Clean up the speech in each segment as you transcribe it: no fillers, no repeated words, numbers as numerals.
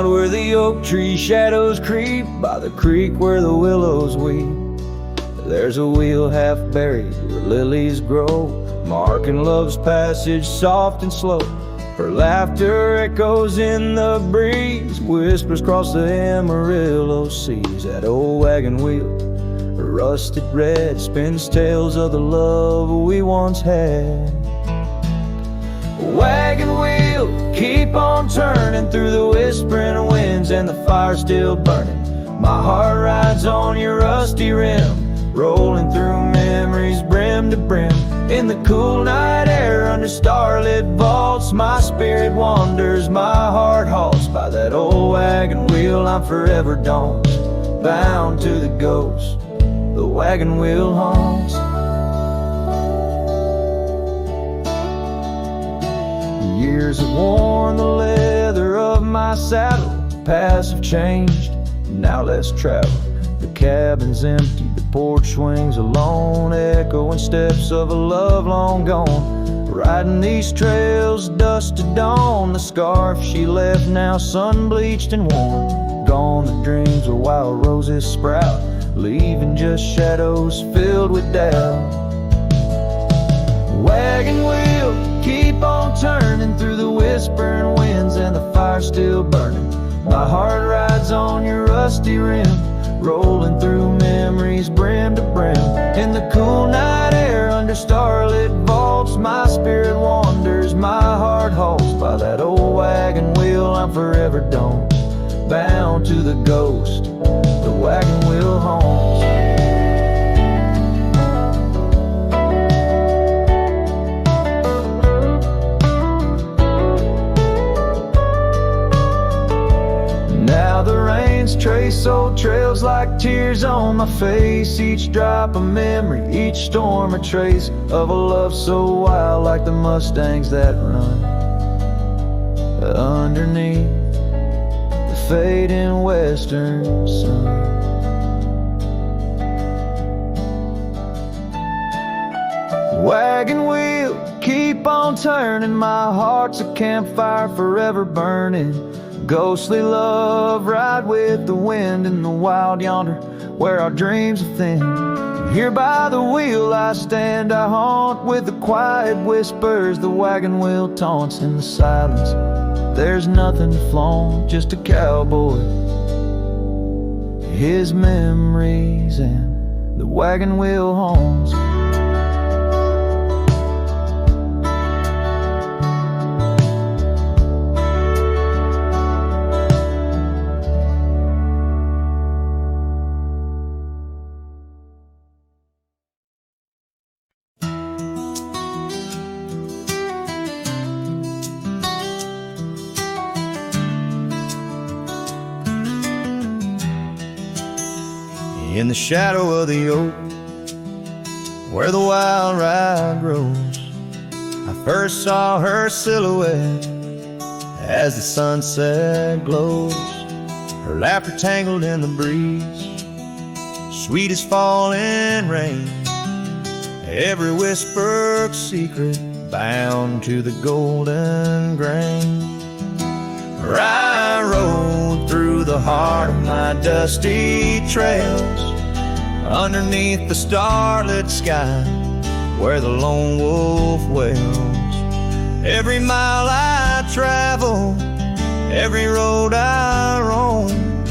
out where the oak tree shadows creep, by the creek where the willows weep. There's a wheel half buried where lilies grow, marking love's passage soft and slow. Her laughter echoes in the breeze, whispers across the Amarillo seas. That old wagon wheel, rusted red, spins tales of the love we once had. Wagon wheel, keep on turning through the whispering winds, and the fire's still burning. My heart rides on your rusty rim, rolling through memories brim to brim. In the cool night air under starlit vaults, my spirit wanders, my heart halts. By that old wagon wheel I'm forever dawned, bound to the ghost the wagon wheel haunts. Years have worn the leather of my saddle, paths have changed, now let's travel. The cabin's empty, the porch swings alone, echoing steps of a love long gone. Riding these trails, dust to dawn, the scarf she left now sun-bleached and worn. Gone the dreams of wild roses sprout, leaving just shadows filled with doubt. Wagon wheel, keep on turning through the whispering winds, and the fire's still burning. My heart rides on your rusty rim, rolling through memories brim to brim. In the cool night air under starlit vaults, my spirit wanders, my heart halts. By that old wagon wheel I'm forever dawned, bound to the ghost the wagon wheel haunts. Now the rains trace old trails like tears on my face, each drop a memory, each storm a trace of a love so wild, like the Mustangs that run underneath the fading western sun. Wagon wheel, keep on turning, my heart's a campfire forever burning. Ghostly love, ride with the wind in the wild yonder, where our dreams are thin. Here by the wheel I stand, I haunt with the quiet whispers the wagon wheel taunts. In the silence there's nothing to flaunt, just a cowboy, his memories, and the wagon wheel haunts. In the shadow of the oak, where the wild rye grows, I first saw her silhouette as the sunset glows. Her laughter tangled in the breeze, sweet as falling rain, every whispered secret bound to the golden grain. I rode through the heart of my dusty trails, underneath the starlit sky, where the lone wolf wails. Every mile I travel, every road I roam,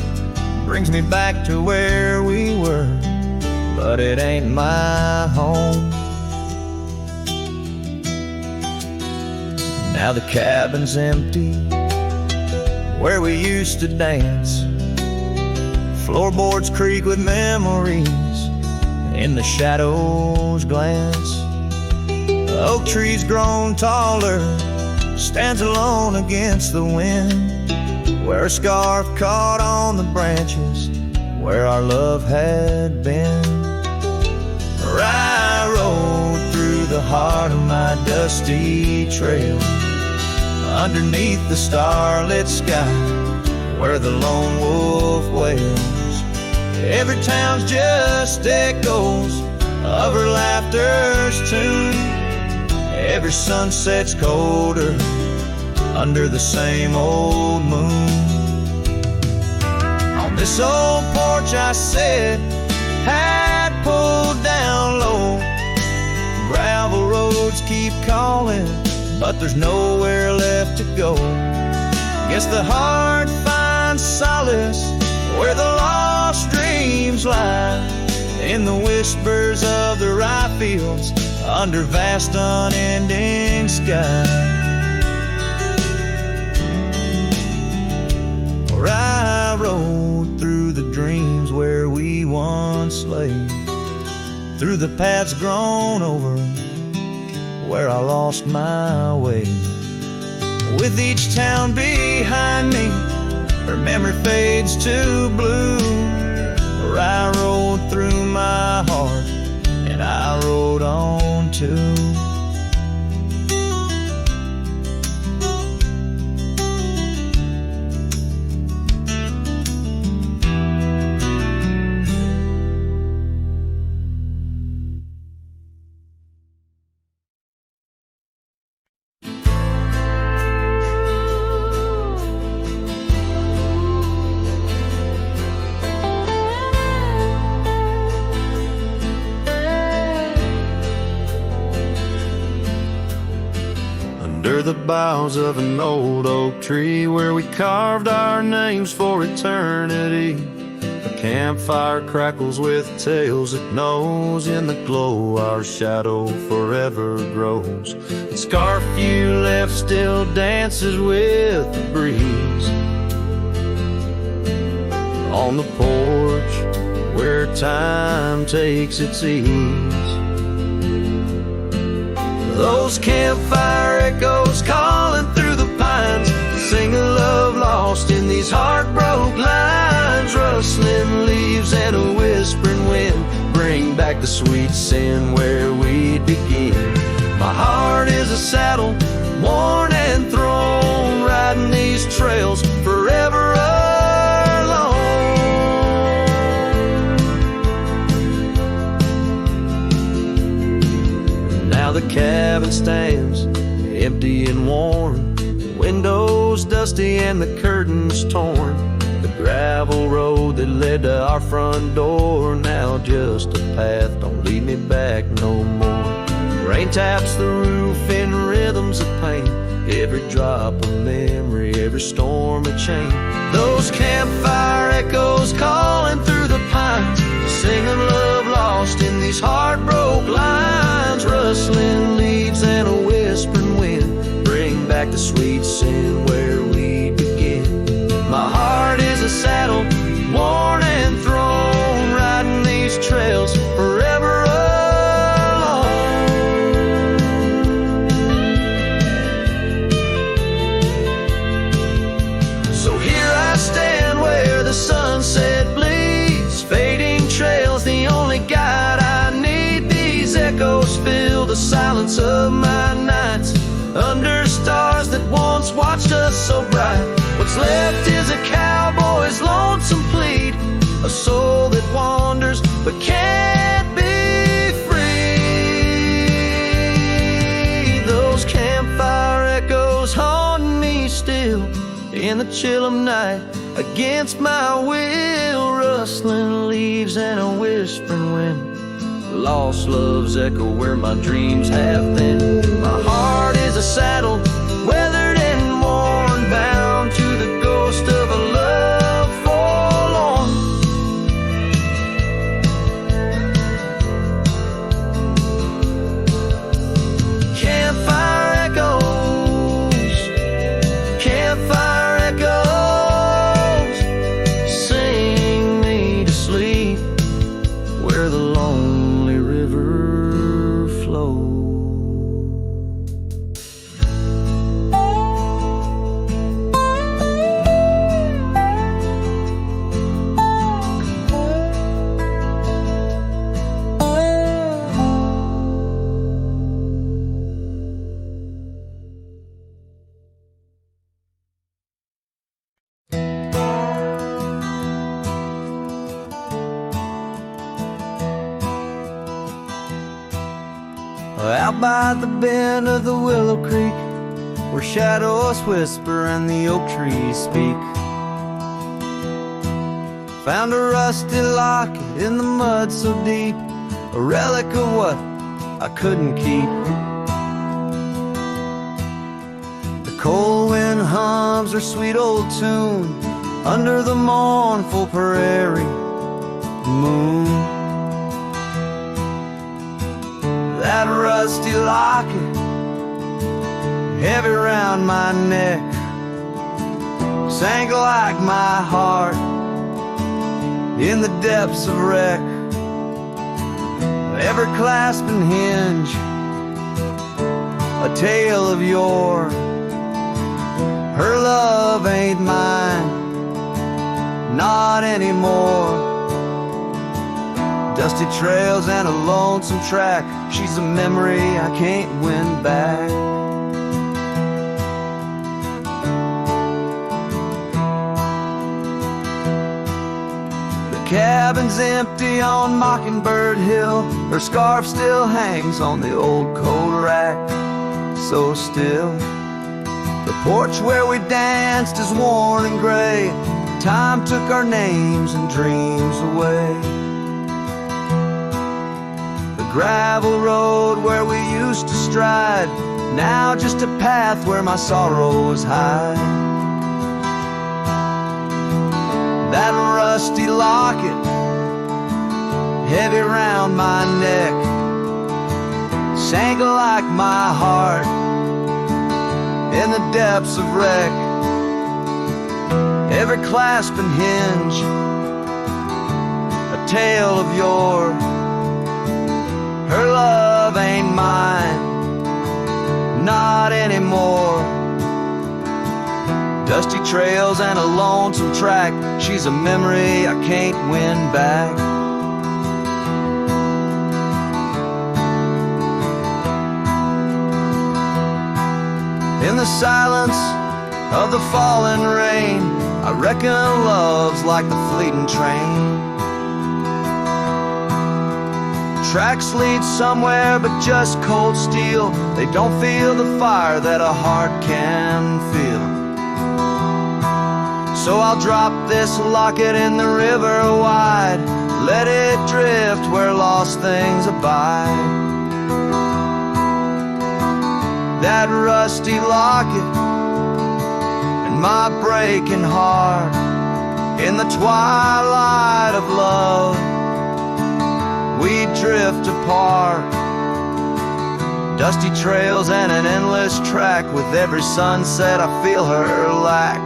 brings me back to where we were, but it ain't my home. Now the cabin's empty, where we used to dance. Floorboards creak with memories, in the shadows glance. The oak tree's grown taller, stands alone against the wind, where a scarf caught on the branches, where our love had been. I rode through the heart of my dusty trail, underneath the starlit sky, where the lone wolf wails. Every town's just echoes of her laughter's tune. Every sunset's colder under the same old moon. This old porch, I said, had pulled down low. Gravel roads keep calling, but there's nowhere left to go. Guess the heart finds solace where the lost dreams lie, in the whispers of the rye fields under vast unending sky. Where I rode through the dreams where we once lay, through the paths grown over where I lost my way. With each town behind me, her memory fades to blue. Where I rode through my heart, and I rode on too. Under the boughs of an old oak tree, where we carved our names for eternity, a campfire crackles with tales it knows. In the glow our shadow forever grows. The scarf you left still dances with the breeze on the porch where time takes its ease. Those campfire echoes calling through the pines sing a love lost in these heartbroken lines. Rustling leaves and a whispering wind bring back the sweet sin where we'd begin. My heart is a saddle, worn and thrown, riding these trails forever alone. Now the cabin stands empty and worn, windows dusty and the curtains torn. The gravel road that led to our front door, now just a path, don't lead me back no more. Rain taps the roof in rhythms of pain, every drop of memory, every storm a chain. Those campfire echoes calling through the pines, singing love lost in these heartbroken lines. Rustling leaves and a whispering wind bring back the sweet sin where we begin. My heart is a saddle, worn and thrown, riding these trails forever alone. So here I stand where the sunset bleeds, fading trails, the only guide I need. These echoes fill the silence of my nights, under stars that once watched us so bright. What's left is a cowboy's lonesome plead, a soul that wanders but can't be free. Those campfire echoes haunt me still in the chill of night, against my will. Rustling leaves and a whispering wind, lost love's echo where my dreams have been. My heart is a saddle, weathered and worn, bound to the ghost of a love forlorn. Campfire echoes, campfire echoes, sing me to sleep where the lonely river flows. Out by the bend of the Willow Creek, where shadows whisper and the oak trees speak, Found a rusty locket in the mud so deep, a relic of what I couldn't keep. The cold wind hums her sweet old tune under the mournful prairie moon. That rusty locket, heavy round my neck, sank like my heart in the depths of wreck. Ever clasping hinge, a tale of yore. Her love ain't mine, not anymore. Dusty trails and a lonesome track, she's a memory I can't win back. The cabin's empty on Mockingbird Hill, her scarf still hangs on the old coat rack, so still. The porch where we danced is worn and gray, time took our names and dreams away. The gravel road where we used to stride, now just a path where my sorrows hide. That rusty locket, heavy round my neck, sank like my heart in the depths of wreck. Every clasp and hinge, a tale of yore. Her love ain't mine, not anymore. Dusty trails and a lonesome track, she's a memory I can't win back. In the silence of the falling rain, I reckon love's like the fleeting train. Tracks lead somewhere but just cold steel, they don't feel the fire that a heart can feel. So I'll drop this locket in the river wide, let it drift where lost things abide. That rusty locket and my breaking heart, in the twilight of love we drift apart. Dusty trails and an endless track, with every sunset I feel her lack.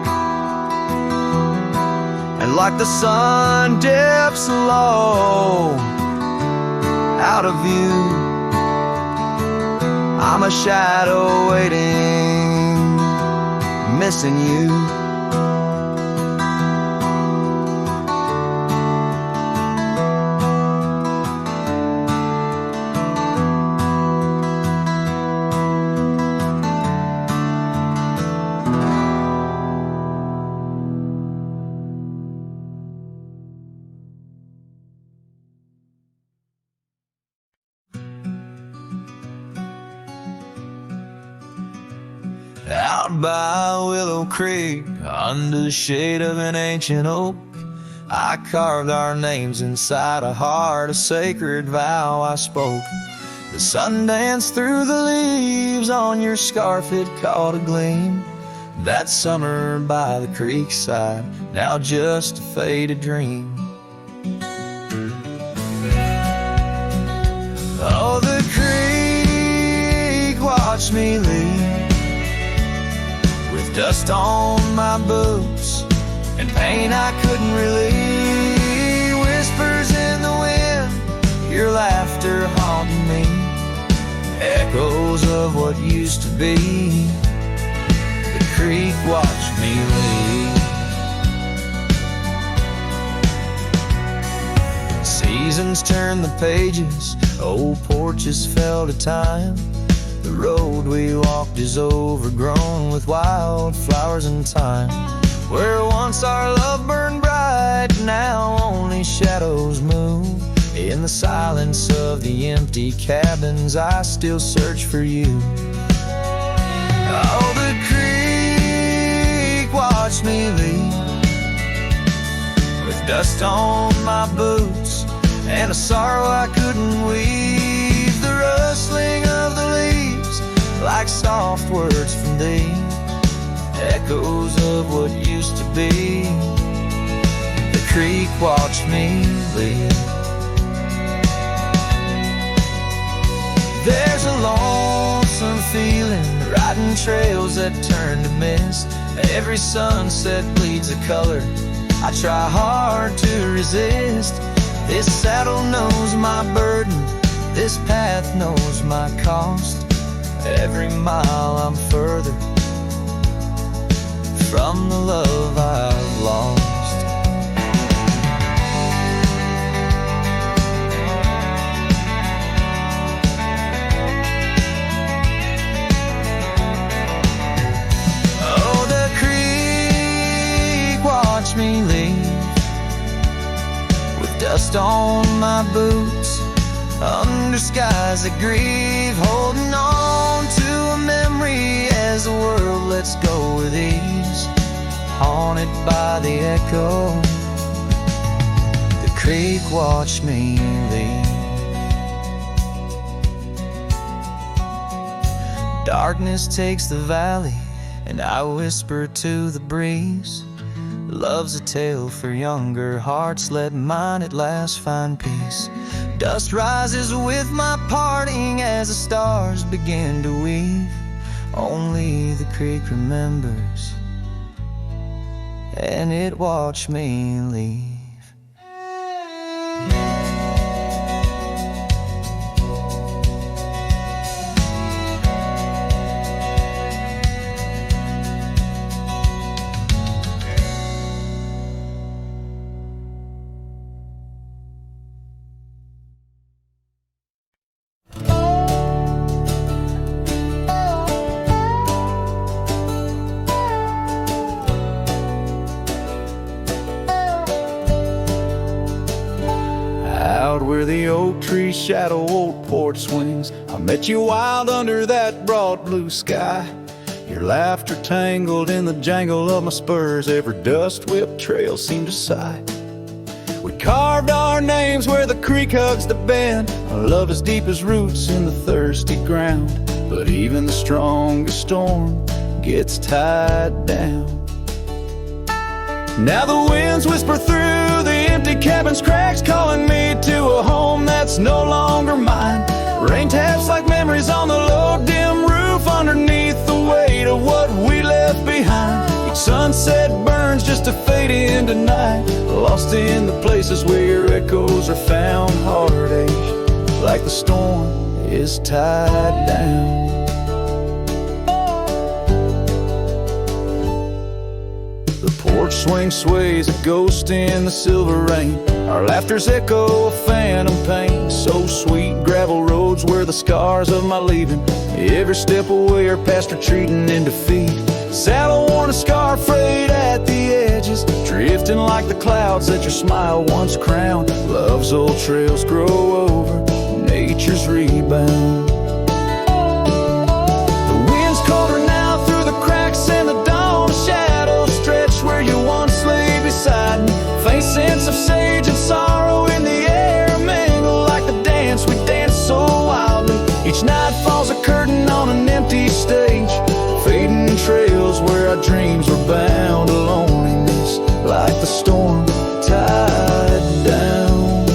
And like the sun dips low out of view, I'm a shadow waiting, missing you. Out by Willow Creek, under the shade of an ancient oak, I carved our names inside a heart, a sacred vow I spoke. The sun danced through the leaves on your scarf, it caught a gleam. That summer by the creek side, now just a faded dream. Oh, the creek watched me leave, dust on my boots and pain I couldn't relieve. Whispers in the wind, your laughter haunting me, echoes of what used to be. The creek watched me leave. Seasons turn the pages, old porches fell to time. The road we walked is overgrown with wildflowers and thyme. Where once our love burned bright, now only shadows move. In the silence of the empty cabins, I still search for you. Oh, the creek watched me leave, with dust on my boots, and a sorrow I couldn't weave. The rustling of the leaves, like soft words from thee, echoes of what used to be. The creek watched me leave. There's a lonesome feeling, riding trails that turn to mist. Every sunset bleeds a color I try hard to resist. This saddle knows my burden, this path knows my cost. Every mile I'm further from the love I've lost. Oh, the creek watched me leave, with dust on my boots, under skies that grieve, holding on to a memory as the world lets go with ease, haunted by the echo. The creek watched me leave. Darkness takes the valley, and I whisper to the breeze, love's a tale for younger hearts, let mine at last find peace. Dust rises with my parting as the stars begin to weave. Only the creek remembers, and it watched me leave. Where the oak tree shadow old porch swings, I met you wild under that broad blue sky. Your laughter tangled in the jangle of my spurs, every dust whipped trail seemed to sigh. We carved our names where the creek hugs the bend, our love as deep as roots in the thirsty ground. But even the strongest storm gets tied down. Now the winds whisper through the empty cabin's cracks, calling me to a home that's no longer mine. Rain taps like memories on the low dim roof, underneath the weight of what we left behind. Each sunset burns just to fade into night, lost in the places where your echoes are found. Heartache, like the storm, is tied down. The porch swing sways, a ghost in the silver rain. Our laughter's echo, a phantom pain. So sweet, gravel roads were the scars of my leaving. Every step away are past retreating in defeat. Saddle worn, a scar frayed at the edges, drifting like the clouds that your smile once crowned. Love's old trails grow over nature's rebound. The wind's colder now through the cracks in the dawn. Shadows stretch where you once lay beside me. Faint sense of sage and sorrow in the air, mingle like the dance we danced so wildly. Each night falls a curtain on an empty stage, fading trails where our dreams were bound to loneliness, like the storm tied down.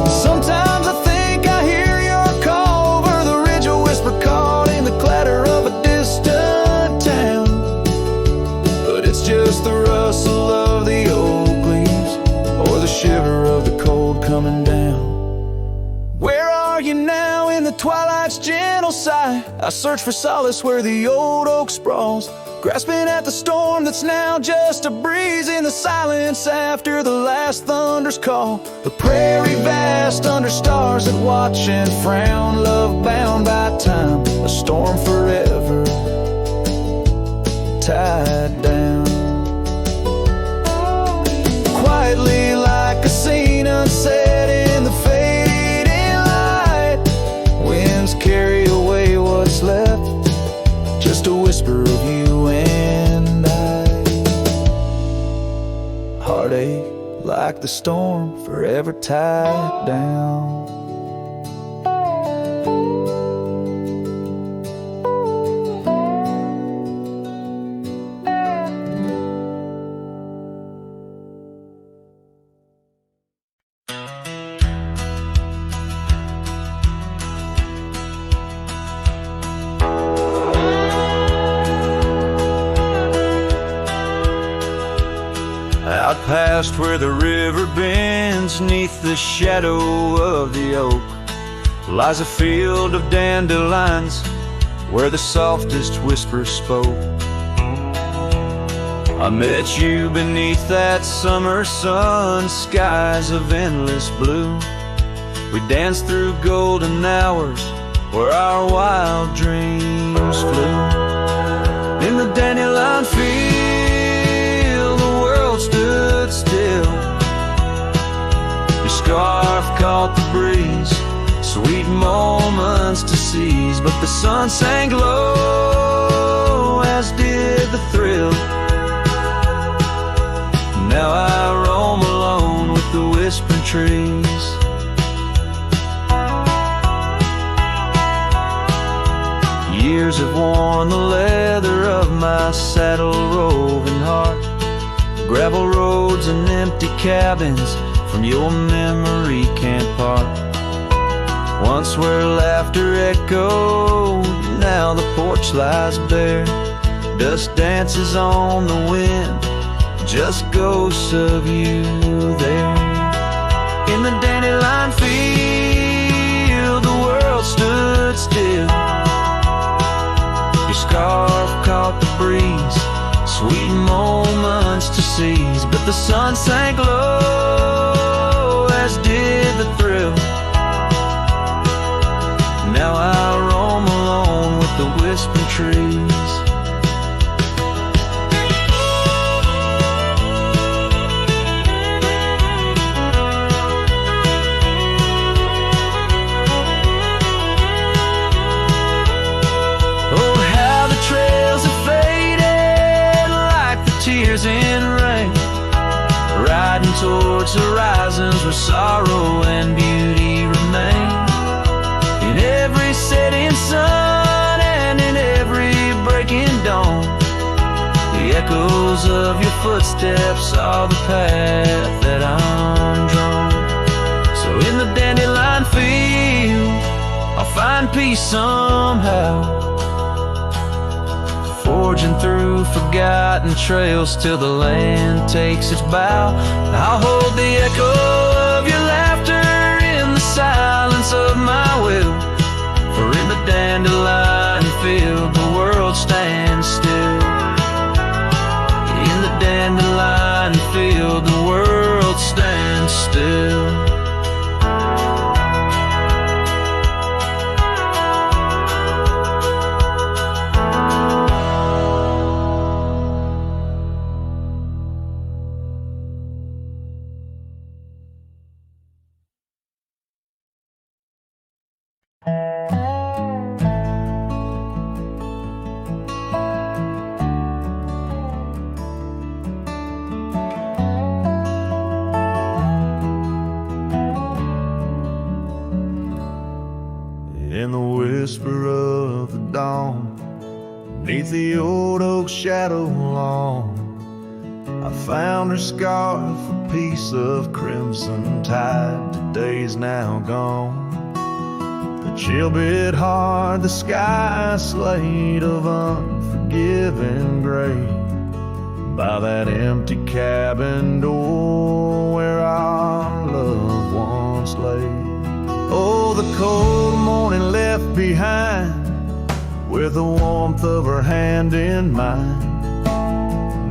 Sometimes I think I hear your call over the ridge, a whisper caught in the clatter of a distant town. But it's just the rustle of the oak leaves, or the shiver of the cold coming down. Where are you now in the twilight's gentle sigh? I search for solace where the old oak sprawls, grasping at the storm that's now just a breeze in the silence after the last thunder's call. The prairie vast under stars that watch and frown, love bound by time, a storm forever tied down. Quietly like a scene unset in the fading light, winds carry away what's left, just a whisper of you and I. Heart heartache like the storm forever tied down. Out past where the river bends, neath the shadow of the oak, lies a field of dandelions where the softest whisper spoke. I met you beneath that summer sun, skies of endless blue. We danced through golden hours where our wild dreams flew. In the dandelion field, the world stood still. Your scarf caught the breeze, sweet moments to seize. But the sun sank low, as did the thrill. Now I roam alone with the whispering trees. Years have worn the leather of my saddle, roving heart. Gravel roads and empty cabins from your memory can't part. Once where laughter echoed, now the porch lies bare. Dust dances on the wind, just ghosts of you there. In the dandelion field, the world stood still. Your scarf caught the breeze, sweet moments to seize. But the sun sank low, as did the thrill. Now I roam alone with the whispering trees. Tears in rain, riding towards horizons where sorrow and beauty remain. In every setting sun and in every breaking dawn, the echoes of your footsteps are the path that I'm drawn. So in the dandelion field, I'll find peace somehow, forging through forgotten trails till the land takes its bow. I'll hold the echo of your laughter in the silence of my will. For in the dandelion field, the world stands still. In the dandelion field, the world stands still. In the whisper of the dawn, beneath the old oak shadow long, I found her scarf, a piece of crimson tide. Today's now gone. The chill bit hard, the sky slate of unforgiving gray, by that empty cabin door where our loved ones lay. Oh, the cold morning left behind, with the warmth of her hand in mine.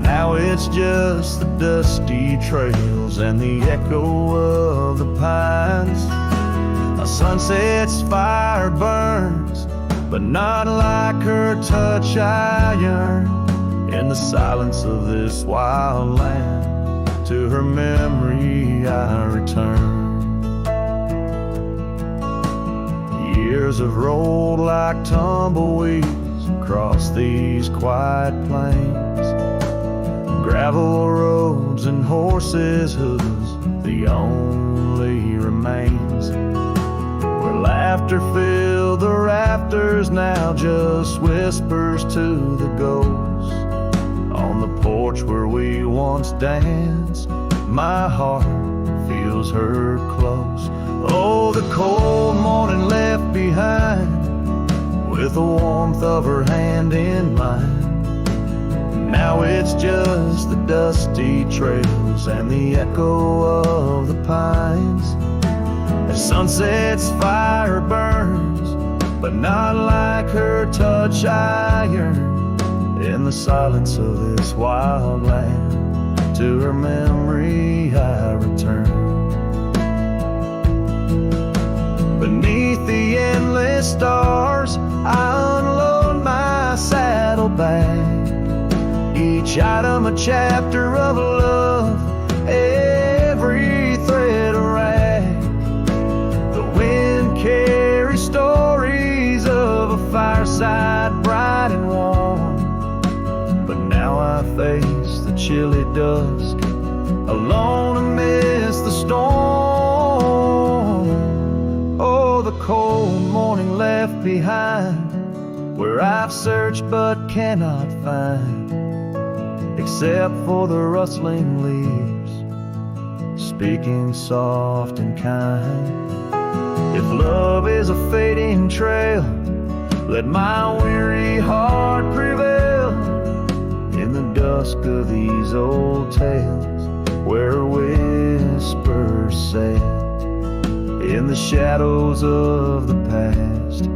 Now it's just the dusty trails and the echo of the pines. A sunset's fire burns, but not like her touch I yearn. In the silence of this wild land, to her memory I return. Years have rolled like tumbleweeds across these quiet plains. Gravel roads and horses' hooves, the only remains. Where laughter filled the rafters, now just whispers to the ghosts. On the porch where we once danced, my heart feels her close. Oh, the cold morning left behind, with the warmth of her hand in mine. Now it's just the dusty trails and the echo of the pines. As sunset's fire burns, but not like her touch I yearn. In the silence of this wild land, to her memory I return. Beneath the endless stars, I unload my saddlebag. Each item a chapter of love, every thread a rag. The wind carries stories of a fireside bright and warm. But now I face the chilly dusk, alone amidst the storm. Oh, the cold morning left behind, where I've searched but cannot find, except for the rustling leaves, speaking soft and kind. If love is a fading trail, let my weary heart prevail. In the dusk of these old tales, where whispers sail. In the shadows of the past,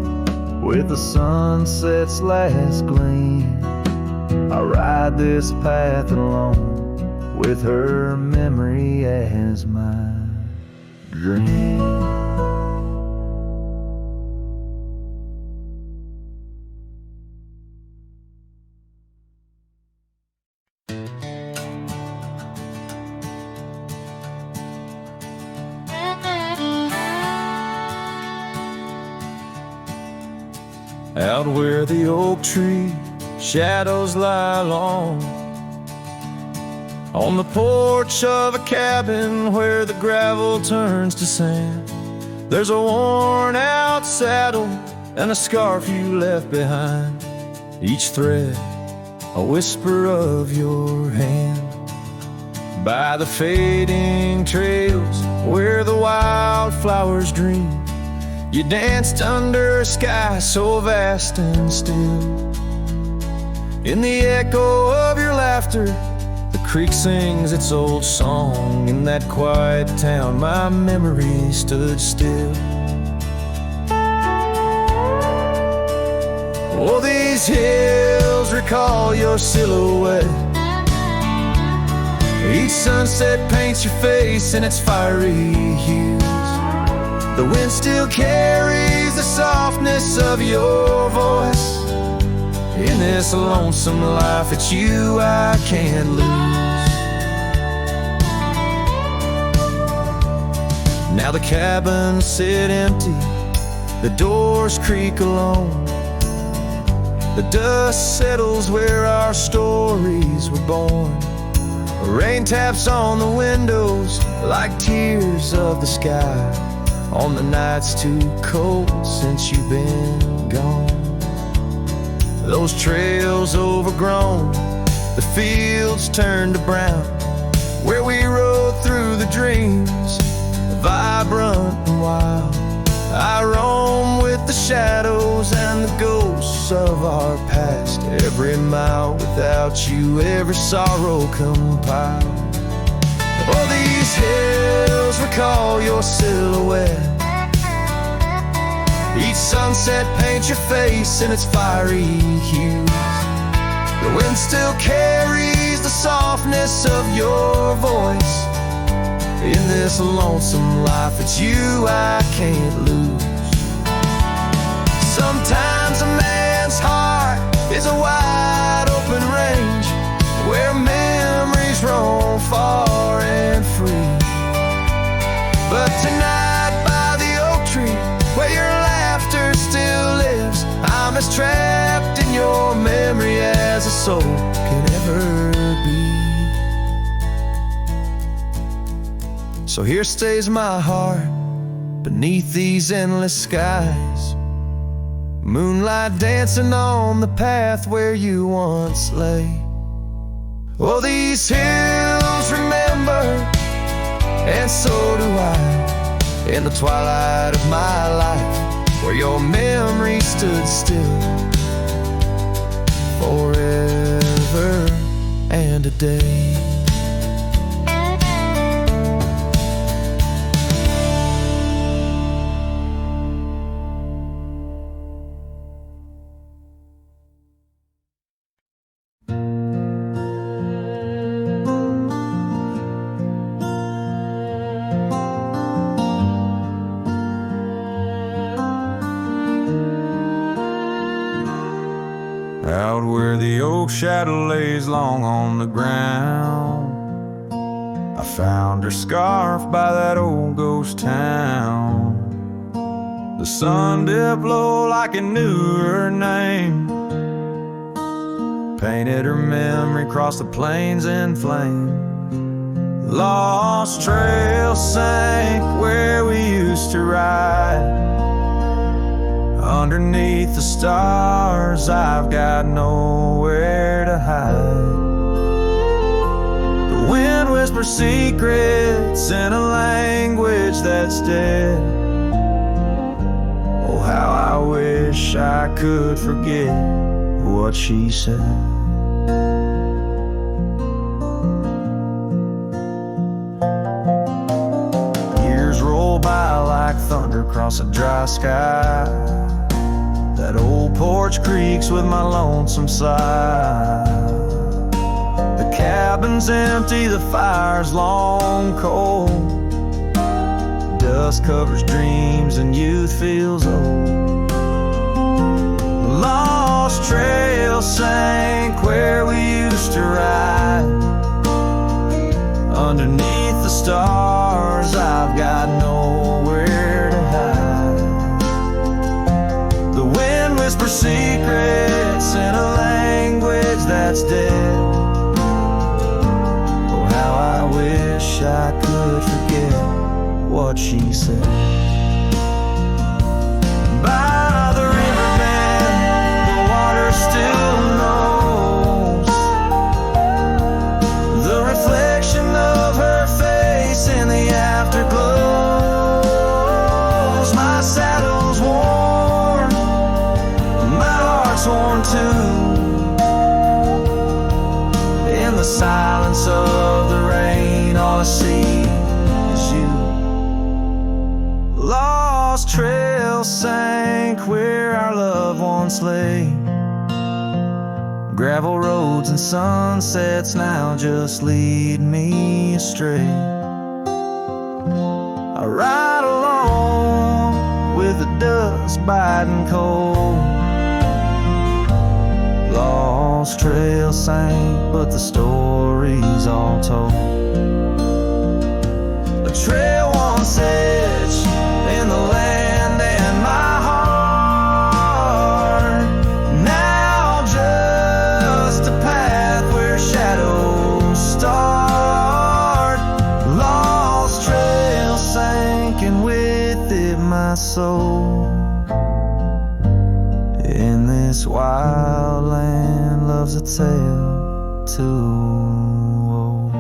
with the sunset's last gleam, I ride this path alone, with her memory as my dream. Out where the oak tree shadows lie long, on the porch of a cabin where the gravel turns to sand, there's a worn out saddle and a scarf you left behind, each thread a whisper of your hand. By the fading trails where the wildflowers dream, you danced under a sky so vast and still. In the echo of your laughter, the creek sings its old song. In that quiet town, my memory stood still. Oh, these hills recall your silhouette. Each sunset paints your face in its fiery hues. The wind still carries the softness of your voice. In this lonesome life, it's you I can't lose. Now the cabins sit empty, the doors creak alone. The dust settles where our stories were born. Rain taps on the windows like tears of the sky, on the nights too cold since you've been gone. Those trails overgrown, the fields turned to brown, where we rode through the dreams, vibrant and wild. I roam with the shadows and the ghosts of our past. Every mile without you, every sorrow compiled. Oh, these hills recall your silhouette. Each sunset paints your face in its fiery hues. The wind still carries the softness of your voice. In this lonesome life, it's you I can't lose. Sometimes a man's heart is a wide open range, where memories roam far and free. But tonight by the oak tree, where your laughter still lives, I'm as trapped in your memory as a soul can ever be. So here stays my heart beneath these endless skies, moonlight dancing on the path where you once lay. Oh, these hills remember, and so do I, in the twilight of my life, where your memory stood still forever and a day. Out where the oak shadow lays long on the ground, I found her scarf by that old ghost town. The sun dipped low like it knew her name, painted her memory across the plains in flame. Lost trails sank where we used to ride, underneath the stars, I've got nowhere to hide. The wind whispers secrets in a language that's dead. Oh, how I wish I could forget what she said. Years roll by like thunder across a dry sky. That old porch creaks with my lonesome sigh. The cabin's empty, the fire's long cold. Dust covers dreams and youth feels old. Lost trail sank where we used to ride, underneath the stars, I've got nowhere to hide. Whisper secrets in a language that's dead. Oh, how I wish I could forget what she said. By the riverbed, the water still knows the reflection of her face in the afterglows. My saddle's worn, torn too, in the silence of the rain, all I see is you. Lost trail sank where our loved ones lay. Gravel roads and sunsets now just lead me astray. I ride along with the dust biting cold. Lost trail sank, but the story's all told. A trail once etched in the land and my heart, now just a path where shadows start. Lost trail sank, and with it my soul. In this wild land loves a tale too old.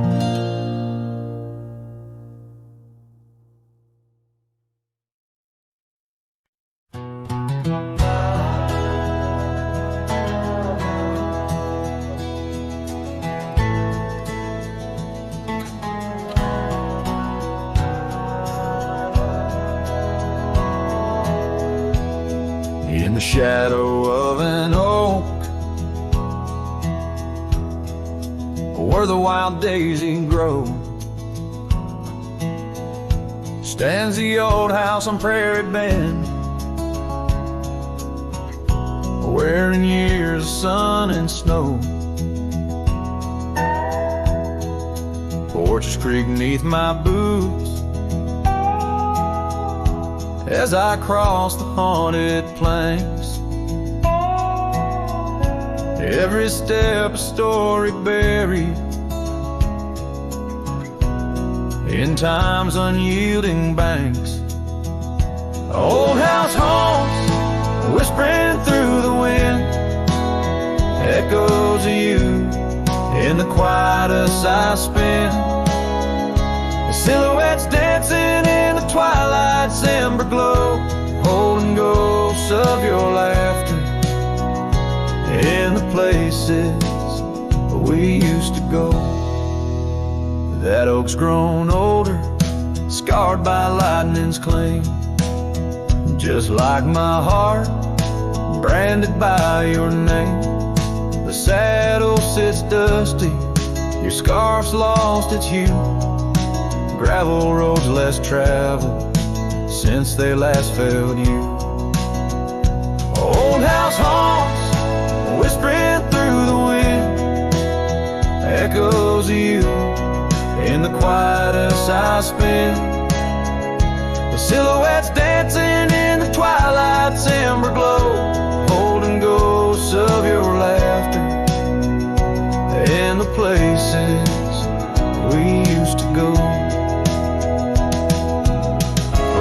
In the shadow of an oak, where the wild daisy grows, stands the old house on Prairie Bend, wearing years of sun and snow. Porches creak beneath my boots as I cross the haunted plains. Every step a story buried in time's unyielding banks. Old house haunts, whispering through the wind, echoes of you in the quietest I spend. The silhouettes dancing in the twilight's ember glow, holding ghosts of your laughter in the places we used to go. That oak's grown older, scarred by lightning's cling, just like my heart, branded by your name. The saddle sits dusty, your scarf's lost its hue, gravel roads less traveled since they last felt you. Old house haunts, whispering through the wind, echoes of you in the quietest I spend. The silhouettes dancing in the twilight's ember glow, holding ghosts of your laughter in the places we used to go.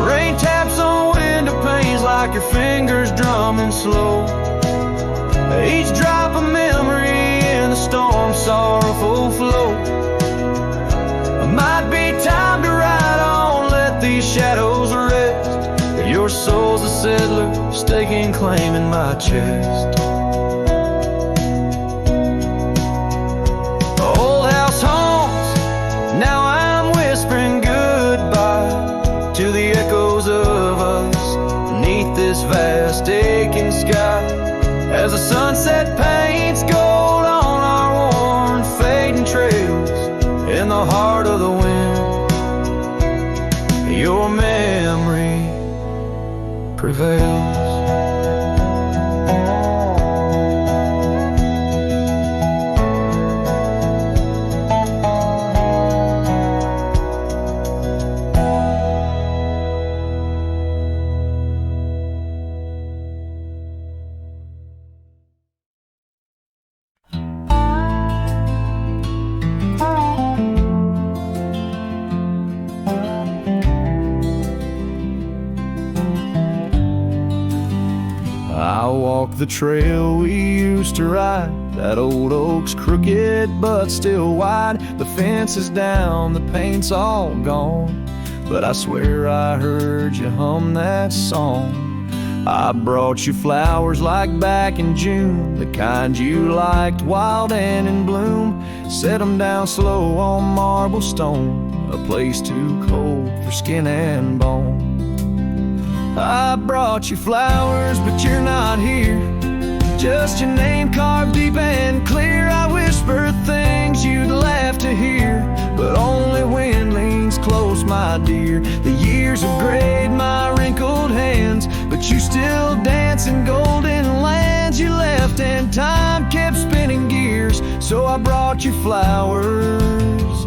Rain taps on window panes like your fingers drumming slow, each drop a memory in the storm's sorrowful flow. It might be time to ride on, let these shadows rest. Your soul's a settler, staking claim in my chest. Old house haunts, now I'm whispering goodbye to the echoes of us beneath this vast aching sky, as the sunset paints gold on our worn fading trails in the heart of the wind. Your memory prevails. I walk the trail we used to ride, that old oak's crooked but still wide. The fence is down, the paint's all gone, but I swear I heard you hum that song. I brought you flowers like back in June, the kind you liked, wild and in bloom. Set 'em down slow on marble stone, a place too cold for skin and bone. I brought you flowers, but you're not here, just your name carved deep and clear. I whisper things you'd laugh to hear, but only wind leans close, my dear. The years have grayed my wrinkled hands, but you still dance in golden lands you left, and time kept spinning gears. So I brought you flowers,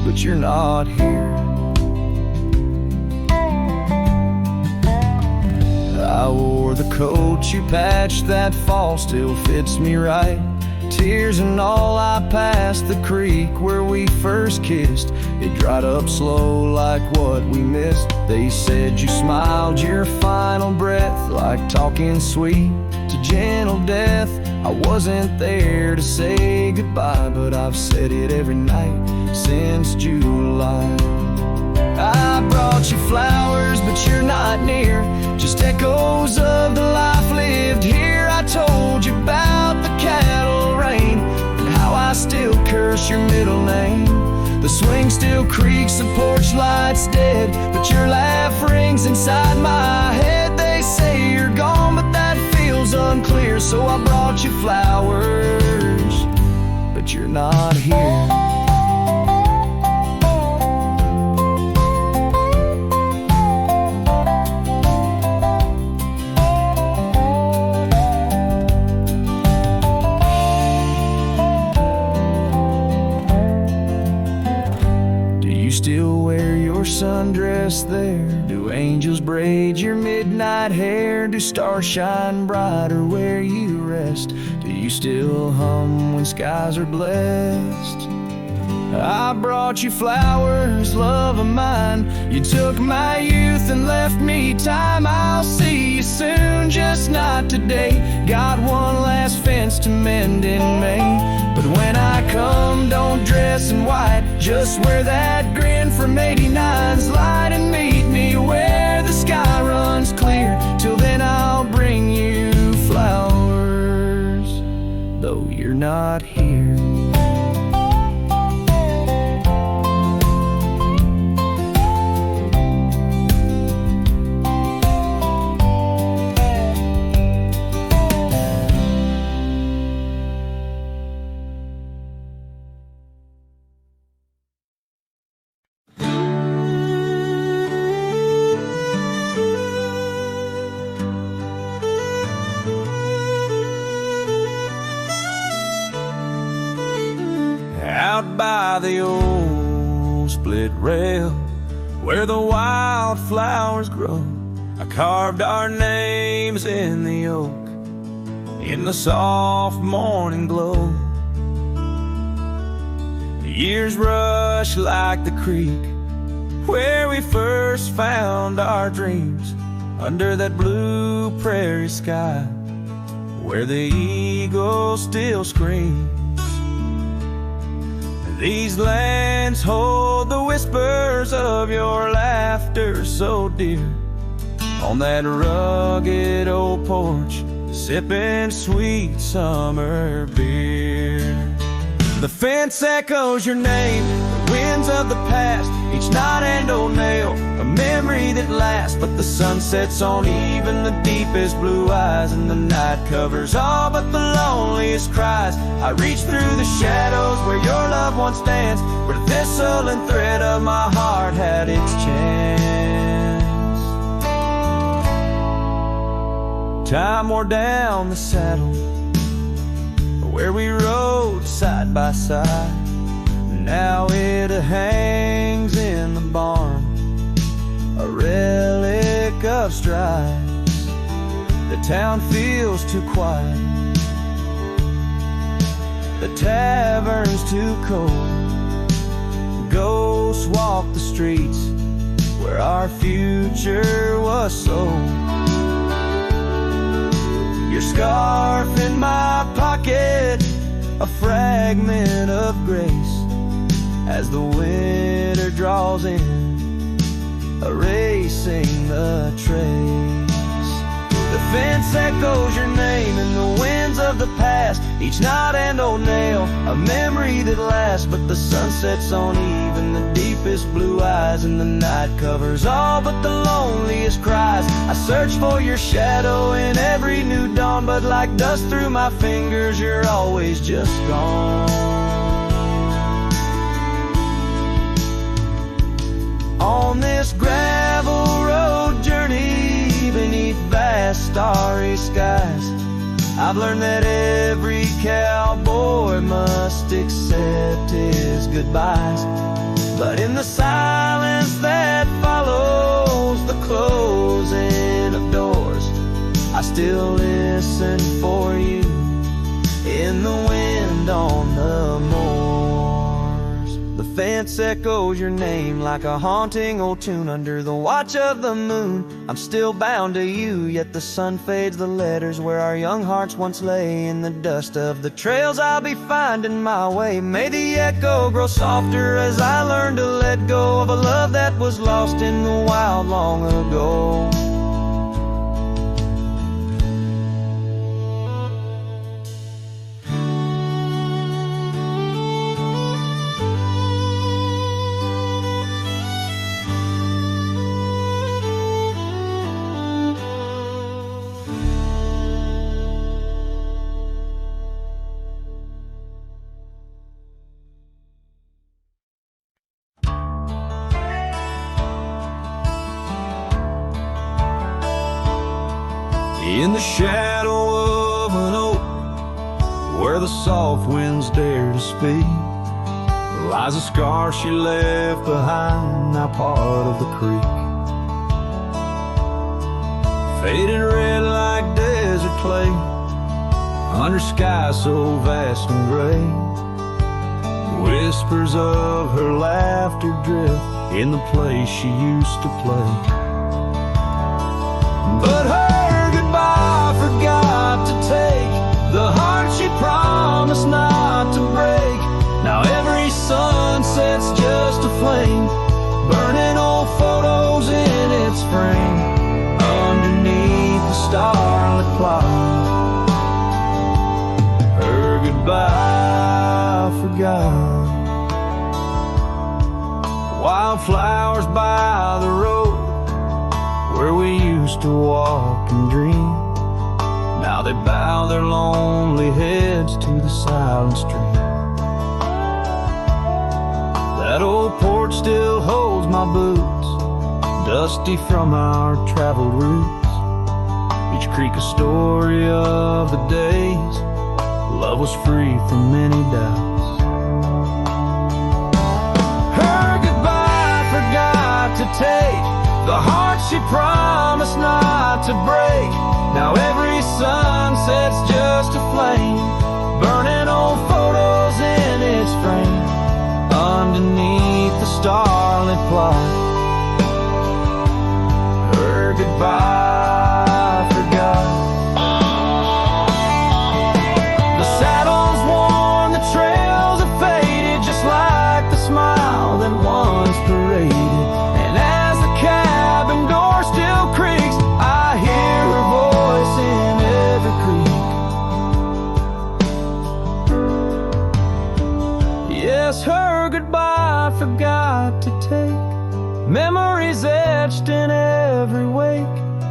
but you're not here. I wore the coat you patched, that fall still fits me right. Tears and all, I passed the creek where we first kissed. It dried up slow like what we missed. They said you smiled your final breath, like talking sweet to gentle death. I wasn't there to say goodbye, but I've said it every night since July. I brought you flowers, but you're not near, just echoes of the life lived here. I told you about the cattle rain and how I still curse your middle name. The swing still creaks, the porch light's dead, but your laugh rings inside my head. They say you're gone, but that feels unclear. So I brought you flowers, but you're not here. Still wear your sundress there? Do angels braid your midnight hair? Do stars shine brighter where you rest? Do you still hum when skies are blessed? I brought you flowers, love of mine. You took my youth and left me time. I'll see you soon, just not today. Got one last fence to mend in May. But when I come, don't dress in white. Just wear that grin from 89's light and meet me where the sky runs clear. Till then I'll bring you flowers, though you're not here. Out by the old split rail where the wildflowers grow, I carved our names in the oak in the soft morning glow. The years rush like the creek where we first found our dreams, under that blue prairie sky where the eagle still screams. These lands hold the whispers of your laughter so dear, on that rugged old porch, sipping sweet summer beer. The fence echoes your name, the winds of the past, each knot and old nail, a memory that lasts. But the sun sets on even the deepest blue eyes, and the night covers all but the loneliest cries. I reach through the shadows where your loved one stands, where the thistle and thread of my heart had its chance. Time wore down the saddle where we rode side by side. Now it hangs in the barn, a relic of strides. The town feels too quiet, the tavern's too cold. Ghosts walk the streets where our future was sold. Your scarf in my pocket, a fragment of grace, as the winter draws in, erasing the trace. The fence echoes your name in the winds of the past, each knot and old nail, a memory that lasts. But the sun sets on even the deepest blue eyes, and the night covers all but the loneliest cries. I search for your shadow in every new dawn, but like dust through my fingers, you're always just gone. On this gravel road journey beneath vast starry skies, I've learned that every cowboy must accept his goodbyes. But in the silence that follows the closing of doors, I still listen for you in the wind on the moors. The fence echoes your name like a haunting old tune under the watch of the moon. I'm still bound to you, yet the sun fades the letters where our young hearts once lay. In the dust of the trails I'll be finding my way. May the echo grow softer as I learn to let go of a love that was lost in the wild long ago. In the shadow of an oak, where the soft winds dare to speak, lies a scar she left behind, now part of the creek. Faded red like desert clay, under skies so vast and gray. Whispers of her laughter drift in the place she used to play. But her goodbye forgot to take the heart she promised not to break. Now every sunset's just a flame, burning old photos in its frame. Underneath the starlit cloud, her goodbye forgot. Wildflowers by the road where we used to walk and dream, now they bow their lonely heads to the silent stream. That old porch still holds my boots, dusty from our traveled routes. Each creek a story of the days love was free from many doubts. Her goodbye forgot to take the heart she promised not to break. Now every sunset's just a flame, burning old photos in its frame. Underneath the starlit plot, her goodbye forgot. The saddle's worn, the trails have faded, just like the smile that once paraded. And as the cabin door still creaks, I hear her voice in every creek. Yes, her goodbye forgot to take memories etched in every wake.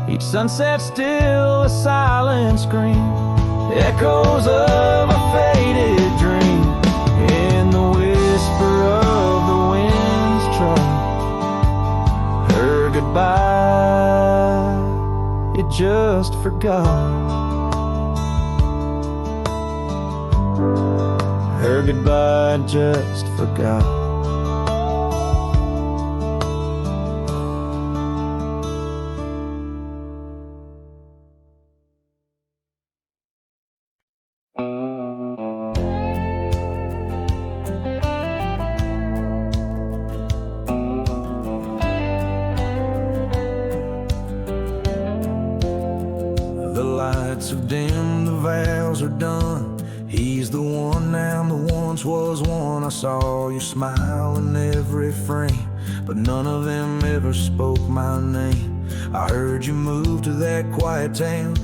Each sunset still a silent scream, echoes of a faded dream. In the whisper of the wind's trust, her goodbye, it just forgot. Her goodbye just forgot. The lights have dimmed, the vows are done. He's the one now, the once was one. I saw your smile in every frame, but none of them ever spoke my name. I heard you move to that quiet town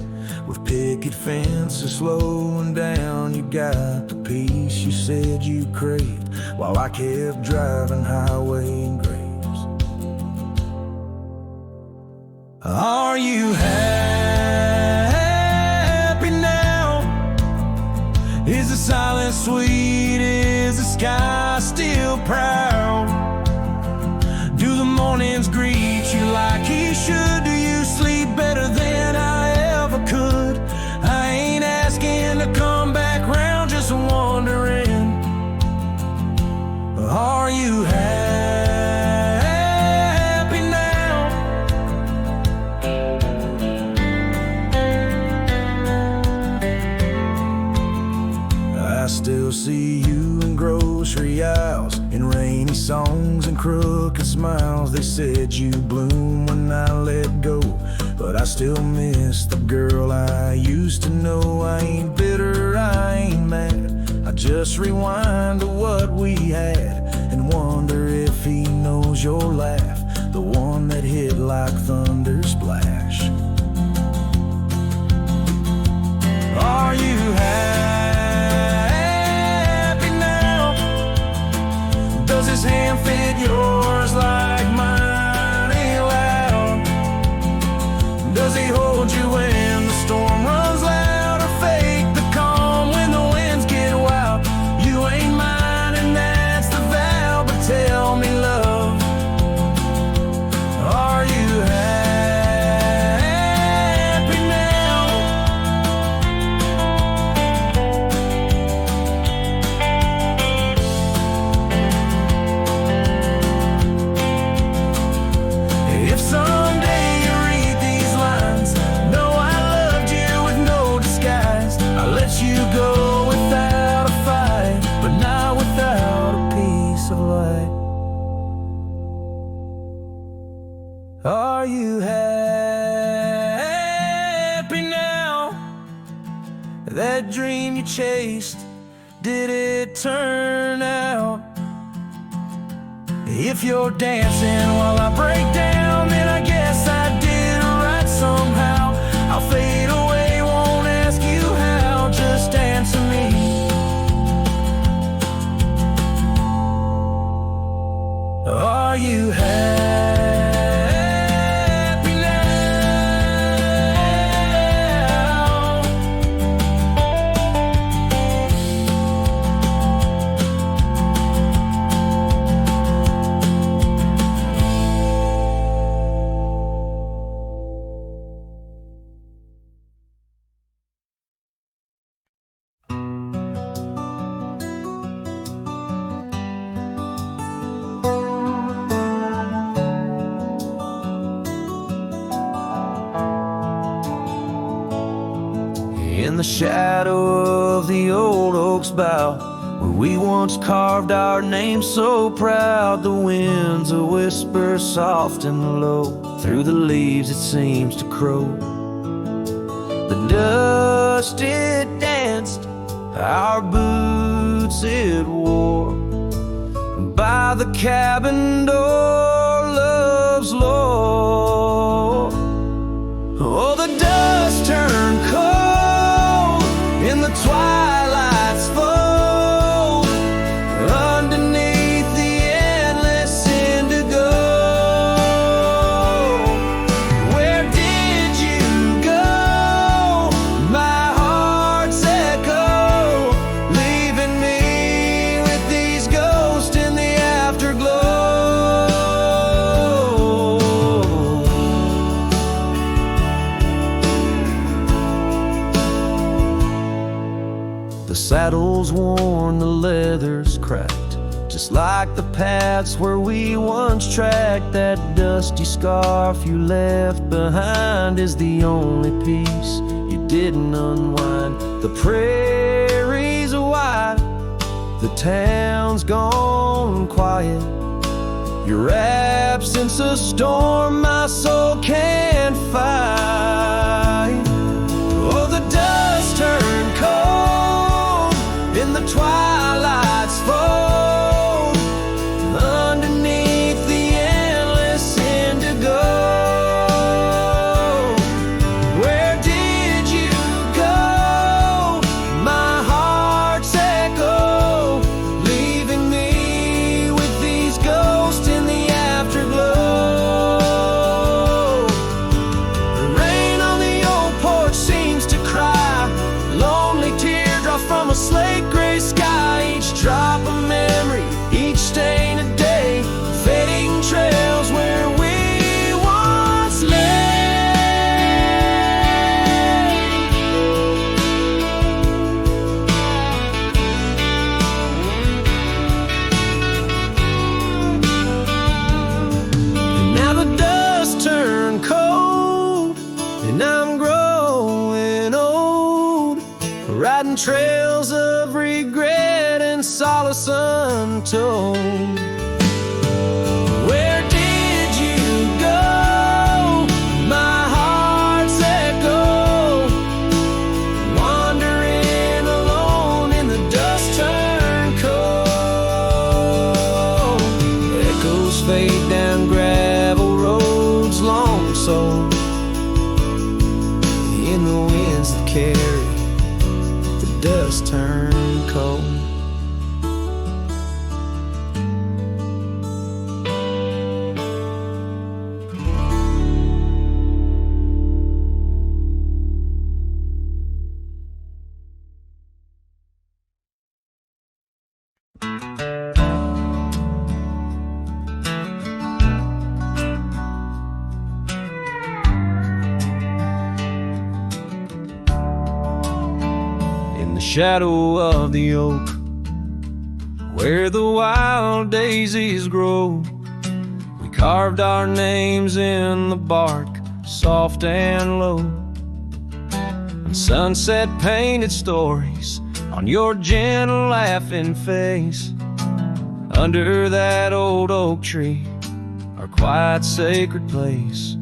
with picket fences slowing down. You got the peace you said you craved, while I kept driving highway graves. Are you happy now? Is the silence sweet? Is the sky still proud? Do the mornings greet you like he should? Do you sleep better than I ever could? I ain't asking to come back round, just wondering, are you happy now? I still see you in grocery aisles, in rainy songs and crooked smiles. They said you bloom when I let go, but I still miss the girl I used to know. I ain't bitter, I ain't mad, I just rewind to what we had and wonder if he knows your laugh, the one that hit like thunder splash. Are you happy now? Does his hand fit yours like mine ain't loud? Does he hold you when the storm runs loud, or fake the calm when the winds get wild? You ain't mine and that's the vow, but tell me, love, are you happy? That dream you chased, did it turn out? If you're dancing while I break down, then I guess I did right somehow. I'll fade away, won't ask you how, just answer me. Are you happy now? In the shadow of the old oak's bough, where we once carved our name so proud, the wind's a whisper soft and low, through the leaves it seems to crow. The dust it danced, our boots it wore, by the cabin door, love's lore. Oh, the dust turned cold in the twilight's fold, underneath the endless indigo. Where did you go? My heart's echo, leaving me with these ghosts in the afterglow. The saddle's worn, the leather's cracked, just like the paths where we once tracked. That dusty scarf you left behind is the only piece you didn't unwind. The prairie's wide, the town's gone quiet, your absence a storm my soul can't fight. Oh, the dust turned cold in the twilight's fold, underneath the endless indigo. Where did you go? My heart's echo, leaving me with these ghosts in the afterglow. The rain on the old porch seems to cry, lonely teardrop from a slate gray sky. Each drop a memory, each stain a day, fading trails where we once lay. And now the dust turned cold, and I'm growing old, riding trails of regret and solace untold. Where did you go? My heart's echo, wandering alone in the dust turned cold. Echoes fade down gravel roads long sold, in the winds that carry the dust turned cold. In the shadow of the oak, where the wild daisies grow, we carved our names in the bark, soft and low. And sunset painted stories on your gentle laughing face. Under that old oak tree, our quiet sacred place.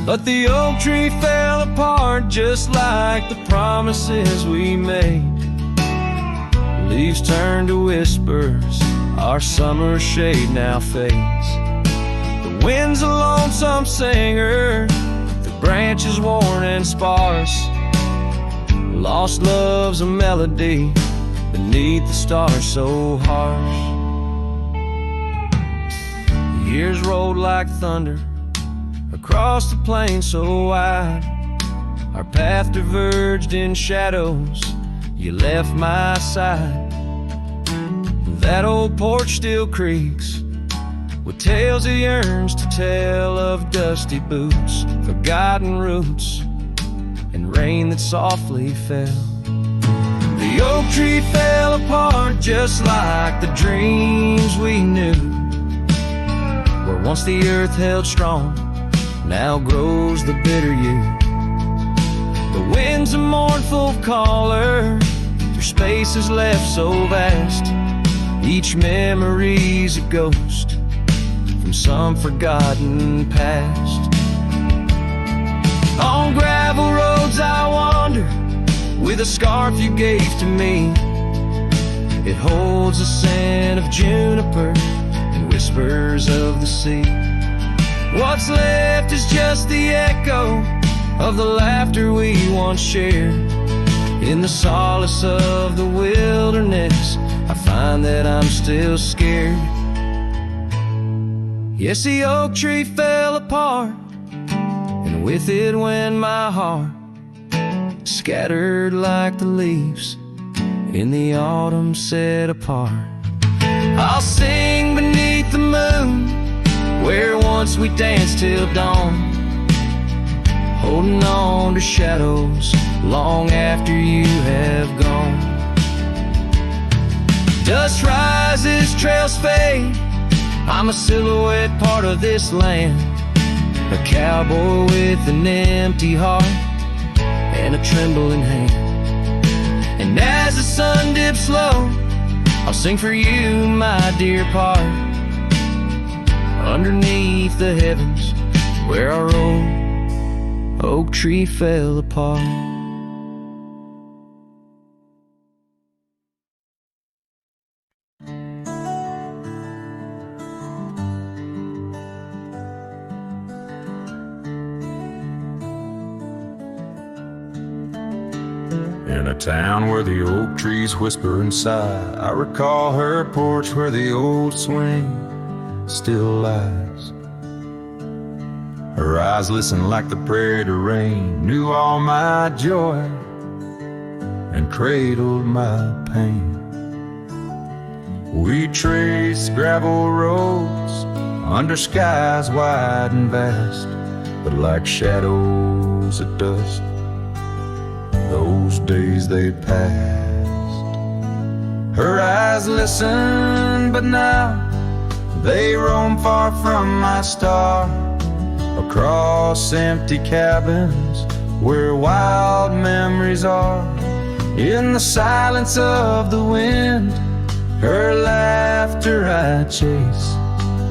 But the oak tree fell apart just like the promises we made. Leaves turn to whispers, our summer shade now fades. The wind's a lonesome singer, the branches worn and sparse. Lost love's a melody beneath the stars so harsh. The years rolled like thunder across the plain so wide. Our path diverged in shadows, you left my side. That old porch still creaks with tales it yearns to tell of dusty boots, forgotten roots, and rain that softly fell. The oak tree fell apart just like the dreams we knew. Where once the earth held strong, now grows the bitter yew. The wind's a mournful caller through spaces left so vast. Each memory's a ghost from some forgotten past. On gravel roads I wander with a scarf you gave to me. It holds a scent of juniper and whispers of the sea. What's left is just the echo of the laughter we once shared. In the solace of the wilderness, I find that I'm still scared. Yes, the oak tree fell apart, and with it went my heart, scattered like the leaves in the autumn set apart. I'll sing beneath the moon, where once we danced till dawn, holding on to shadows long after you have gone. Dust rises, trails fade, I'm a silhouette part of this land, a cowboy with an empty heart and a trembling hand. And as the sun dips low, I'll sing for you, my dear part, underneath the heavens where our old oak tree fell apart. In a town where the oak trees whisper and sigh, I recall her porch where the old swing still lies. Her eyes listened like the prairie to rain, knew all my joy and cradled my pain. We traced gravel roads under skies wide and vast, but like shadows of dust, those days they passed. Her eyes listened, but now they roam far from my star, across empty cabins where wild memories are. In the silence of the wind, her laughter I chase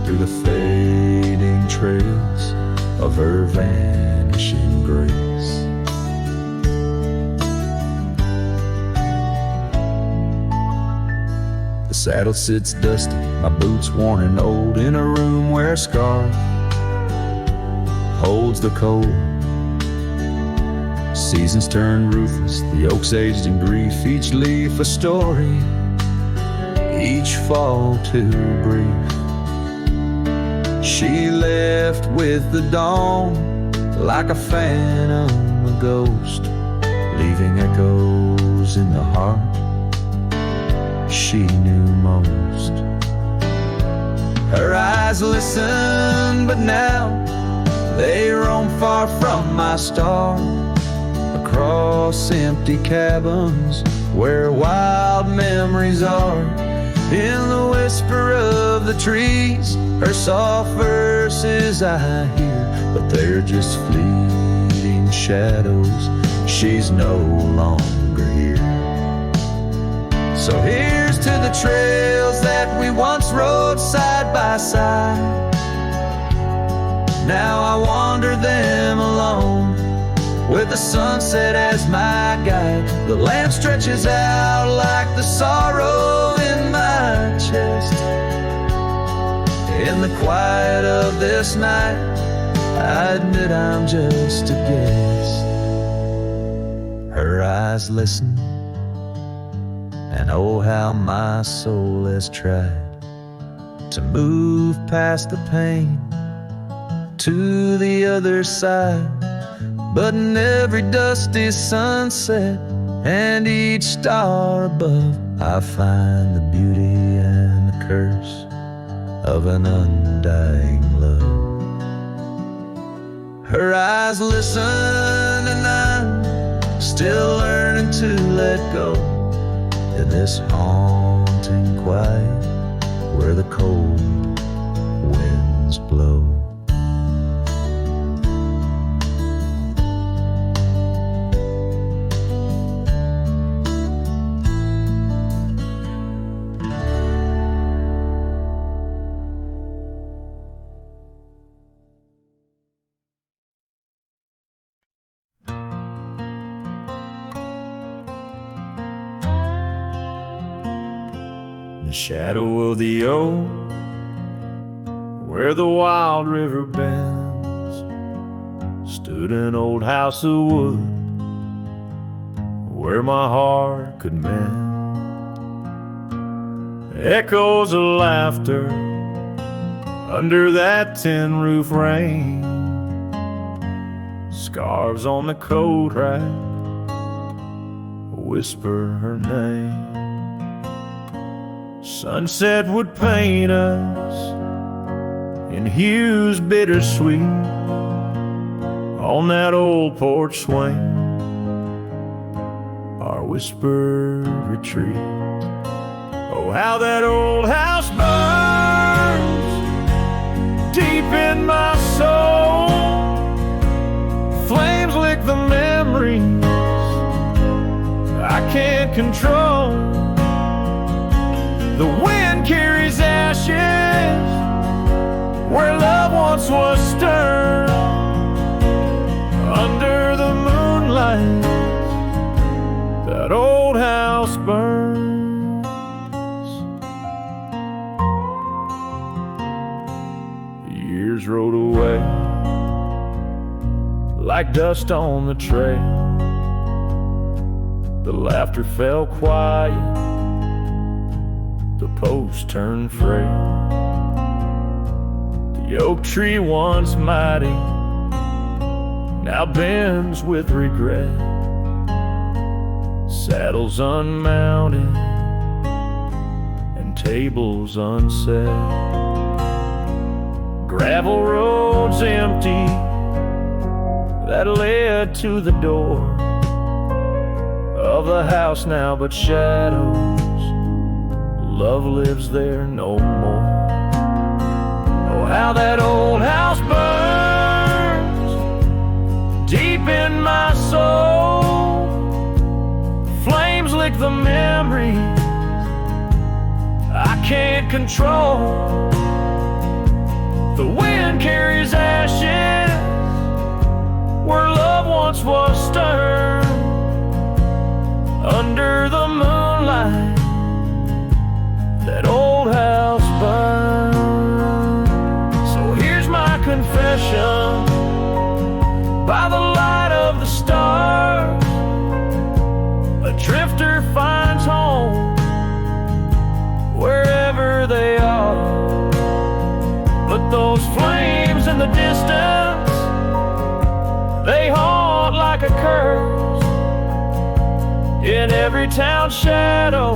through the fading trails of her vanishing grace. The saddle sits dusty, my boots worn and old, in a room where a scarf holds the cold. Seasons turn ruthless, the oaks aged in grief, each leaf a story, each fall too brief. She left with the dawn like a phantom, a ghost, leaving echoes in the heart she knew most. Her eyes listen, but now they roam far from my star, across empty cabins where wild memories are. In the whisper of the trees, her soft verses I hear, but they're just fleeting shadows, she's no longer here. So here's to the trails that we once rode side by side, Now I wander them alone, with the sunset as my guide. The lamp stretches out like the sorrow in my chest. In the quiet of this night, I admit I'm just a guest. Her eyes listen, and oh how my soul has tried to move past the pain to the other side. But in every dusty sunset and each star above, I find the beauty and the curse of an undying love. Her eyes listen and I'm still learning to let go in this haunting quiet where the cold winds blow. The shadow of the oak, where the wild river bends, stood an old house of wood where my heart could mend. Echoes of laughter under that tin roof rain, scarves on the coat rack whisper her name. Sunset would paint us in hues bittersweet on that old porch swing, our whispered retreat. Oh, how that old house burns deep in my soul. Flames lick the memories I can't control. The wind carries ashes where love once was stirred. Under the moonlight, that old house burns. Years rode away like dust on the trail. The laughter fell quiet, the post turned frail. The oak tree once mighty now bends with regret. Saddles unmounted and tables unset. Gravel roads empty that led to the door of the house now but shadows. Love lives there no more. Oh, how that old house burns deep in my soul. Flames lick the memories I can't control. The wind carries ashes where love once was stirred. Under the moonlight, that old house burns. So here's my confession by the light of the stars. A drifter finds home wherever they are. But those flames in the distance, they haunt like a curse in every town shadow,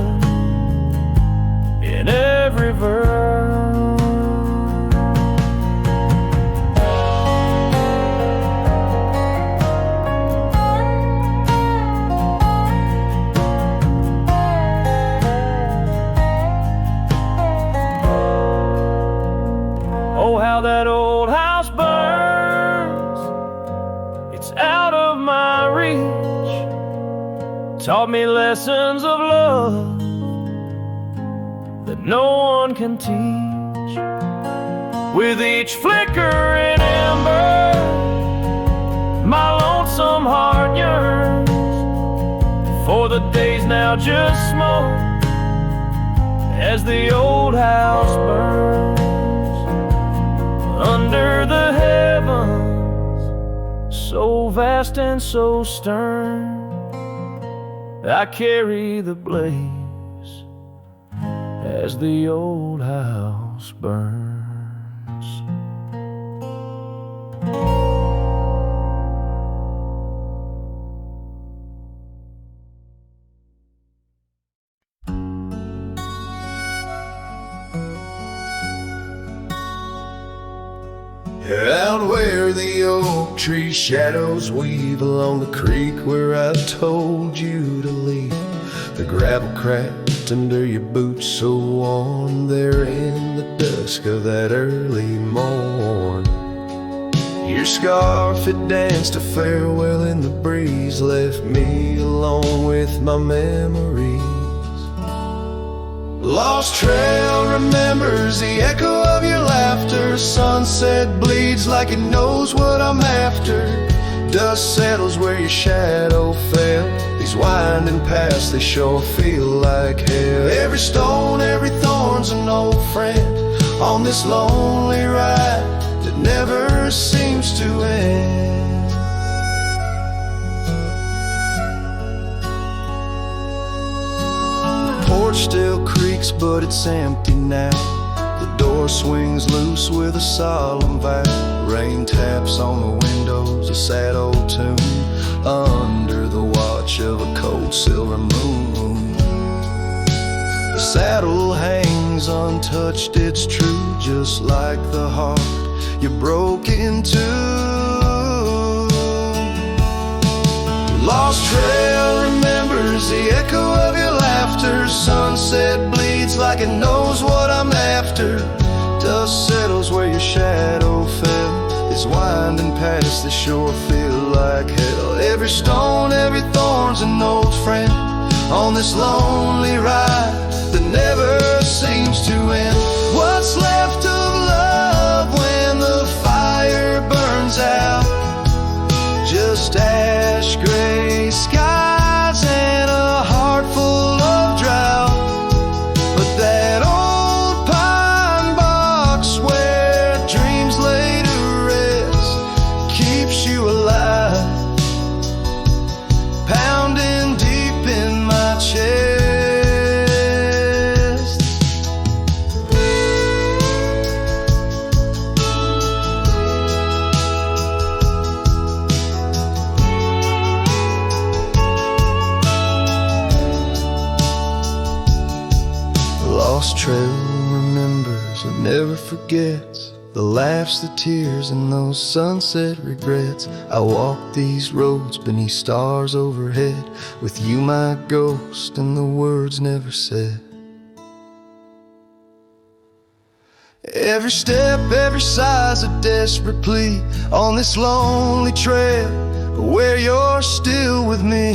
in every verse. Oh, how that old house burns. It's out of my reach. Taught me lessons of love that no one can teach. With each flickering ember, my lonesome heart yearns for the days now just smoke as the old house burns. Under the heavens, so vast and so stern, I carry the blaze as the old house burns. Out where the oak tree shadows weave along the creek where I told you to leave, the gravel cracked under your boots so warm there in the dusk of that early morn. Your scarf, it danced a farewell in the breeze, left me alone with my memories. Lost trail remembers the echo of your laughter. Sunset bleeds like it knows what I'm after. Dust settles where your shadow fell. These winding paths, they sure feel like hell. Every stone, every thorn's an old friend on this lonely ride that never seems to end. Porch still creaks, but it's empty now. The door swings loose with a solemn vow. Rain taps on the windows, a sad old tune, under the watch of a cold silver moon. The saddle hangs untouched, it's true, just like the heart you broke into. Lost trail remembers the echo of your laughter. Sunset bleeds like it knows what I'm after. Dust settles where your shadow fell. These winding paths, they sure feel like hell. Every stone, every thorn's an old friend on this lonely ride that never seems to end. What's left of love when the fire burns out? Just ash gray skies and a heart full of drought. But that old pine box where dreams lay to rest keeps you alive, pounding deep in my chest. Lost trail remembers and never forgets the laughs, the tears, and those sunset regrets. I walk these roads beneath stars overhead, with you my ghost and the words never said. Every step, every sigh's a desperate plea on this lonely trail where you're still with me.